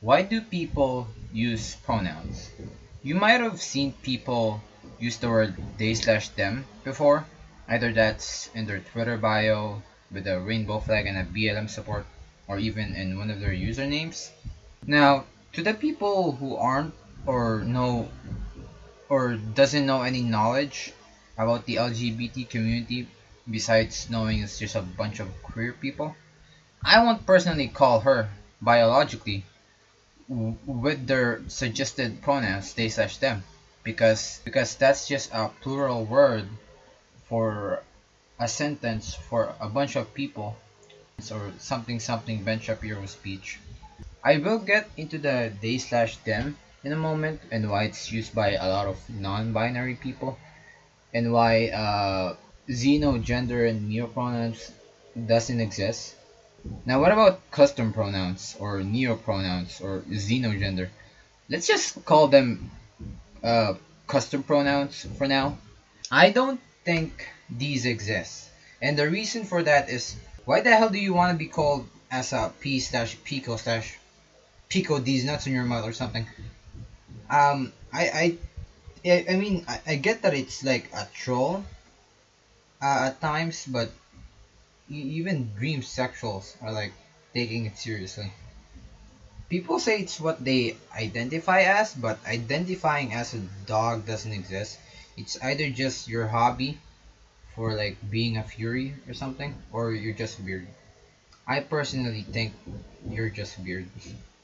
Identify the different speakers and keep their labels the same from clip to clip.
Speaker 1: Why do people use pronouns? You might have seen people use the word they/them before. Either that's in their Twitter bio with a rainbow flag and a BLM support, or even in one of their usernames. Now, to the people who aren't or know or doesn't know any knowledge about the LGBT community besides knowing it's just a bunch of queer people, I won't personally call her biologically with their suggested pronouns they/them because that's just a plural word for a sentence for a bunch of people, or something something Ben Shapiro speech. I will get into the they/them in a moment and why it's used by a lot of non-binary people and why xeno, gender, and neopronouns doesn't exist. Now, what about custom pronouns or neopronouns or xenogender? Let's just call them custom pronouns for now. I don't think these exist, and the reason for that is, why the hell do you want to be called as a P/Pico these nuts in your mouth or something? I mean, I get that it's like a troll at times, but even dream sexuals are like taking it seriously. People say it's what they identify as, but identifying as a dog doesn't exist. It's either just your hobby for like being a fury or something, or you're just weird. I personally think you're just weird.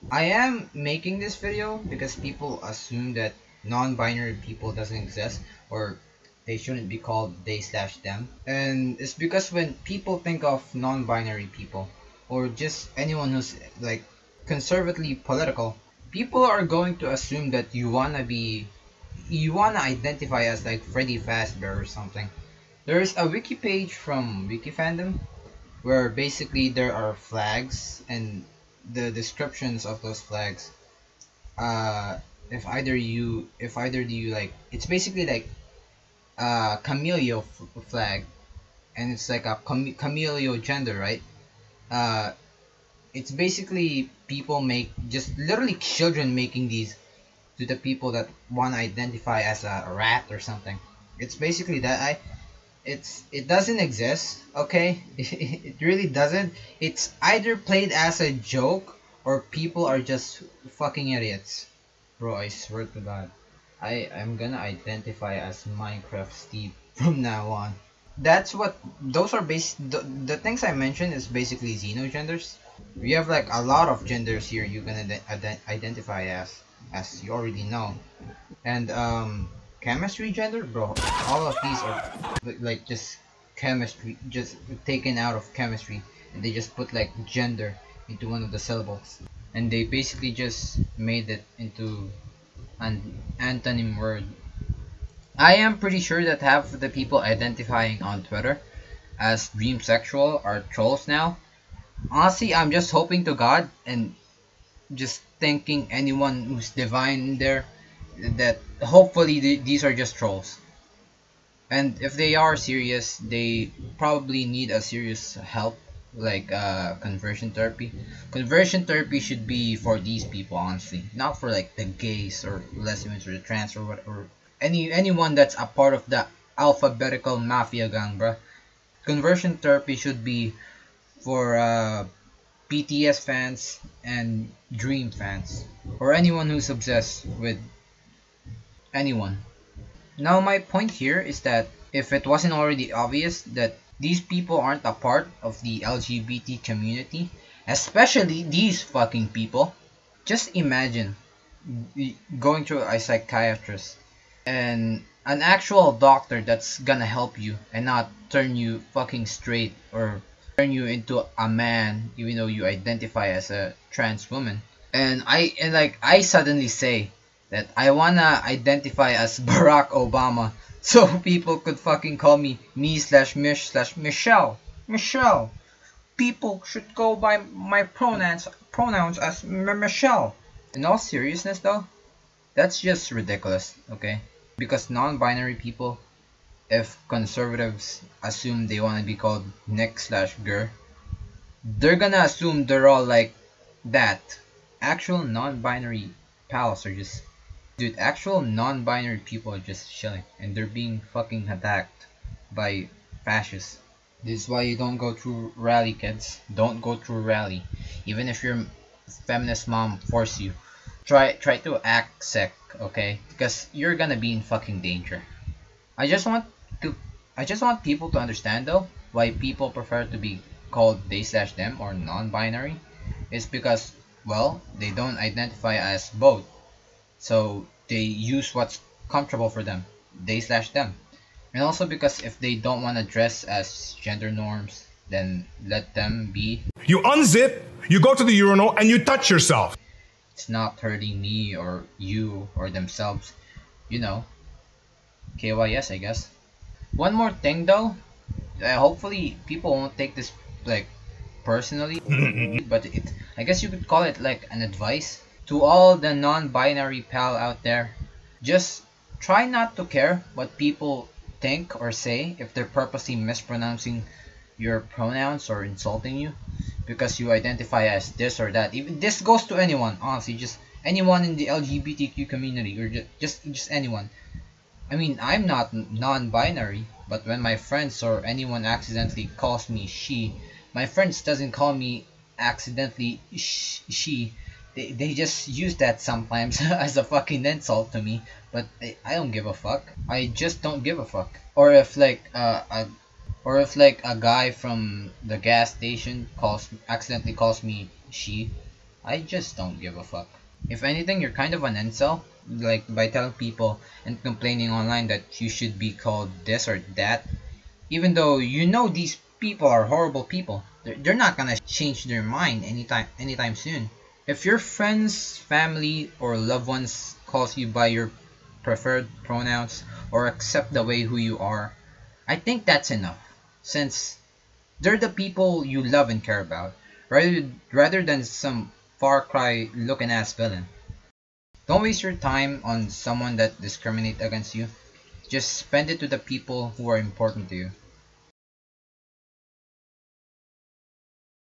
Speaker 1: I am making this video because people assume that non-binary people doesn't exist, or they shouldn't be called they/them. And it's because when people think of non-binary people, or just anyone who's like conservatively political, people are going to assume that you wanna identify as like Freddy Fazbear or something. There's a wiki page from WikiFandom where basically there are flags and the descriptions of those flags. If either you like, it's basically like a camellia flag, and it's like a camellia gender, right? It's basically people just literally children making these to the people that want to identify as a rat or something. It's basically that. It doesn't exist, okay? It really doesn't. It's either played as a joke or people are just fucking idiots. Bro, I swear to God, I'm gonna identify as Minecraft Steve from now on. That's what those are the things I mentioned is basically xenogenders. We have like a lot of genders here you can identify as you already know. And chemistry gender, bro, all of these are like just chemistry, just taken out of chemistry, and they just put like gender into one of the syllables, and they basically just made it into an antonym word. I am pretty sure that half of the people identifying on Twitter as dreamsexual are trolls now. Honestly, I'm just hoping to God and just thinking anyone who's divine in there that hopefully these are just trolls. And if they are serious, they probably need a serious help, like conversion therapy. Conversion therapy should be for these people, honestly, not for like the gays or lesbians or the trans or whatever. Anyone that's a part of the alphabetical mafia gang, bruh. Conversion therapy should be for BTS fans and Dream fans, or anyone who's obsessed with anyone. Now my point here is that if it wasn't already obvious that these people aren't a part of the LGBT community, especially these fucking people, just imagine going to a psychiatrist and an actual doctor that's gonna help you and not turn you fucking straight or turn you into a man even though you identify as a trans woman. And I suddenly say that I wanna identify as Barack Obama so people could fucking call me me/Mish/Michelle. Michelle. People should go by my pronouns as Michelle. In all seriousness though, that's just ridiculous, okay? Because non-binary people, if conservatives assume they want to be called Nick/Ger, they're gonna assume they're all like that. actual non-binary pals are just, dude, actual non-binary people are just chilling and they're being fucking attacked by fascists. This is why you don't go through rally, kids. Don't go through rally. Even if your feminist mom force you. Try to act sick, okay? Because you're gonna be in fucking danger. I just want to I just want people to understand though why people prefer to be called they slash them or non-binary. It's because, well, they don't identify as both. So they use what's comfortable for them. They slash them. And also because if they don't want to dress as gender norms, then let them be.
Speaker 2: You unzip, you go to the urinal, and you touch yourself.
Speaker 1: It's not hurting me or you or themselves. You know, KYS, I guess. One more thing though, hopefully people won't take this like personally, but I guess you could call it like an advice to all the non-binary pal out there. Just try not to care what people think or say if they're purposely mispronouncing your pronouns or insulting you because you identify as this or that. Even this goes to anyone, honestly, just anyone in the LGBTQ community or just anyone. I mean, I'm not non-binary, but when my friends or anyone accidentally calls me she, my friends doesn't call me accidentally she. They just use that sometimes as a fucking insult to me, but I don't give a fuck. I just don't give a fuck. Or if like a guy from the gas station accidentally calls me she, I just don't give a fuck. If anything, you're kind of an incel, like by telling people and complaining online that you should be called this or that, even though you know these people are horrible people. They're not gonna change their mind anytime soon. If your friends, family, or loved ones calls you by your preferred pronouns or accept the way who you are, I think that's enough, since they're the people you love and care about, rather than some Far Cry looking ass villain. Don't waste your time on someone that discriminates against you. Just spend it to the people who are important to you.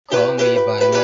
Speaker 1: Call me by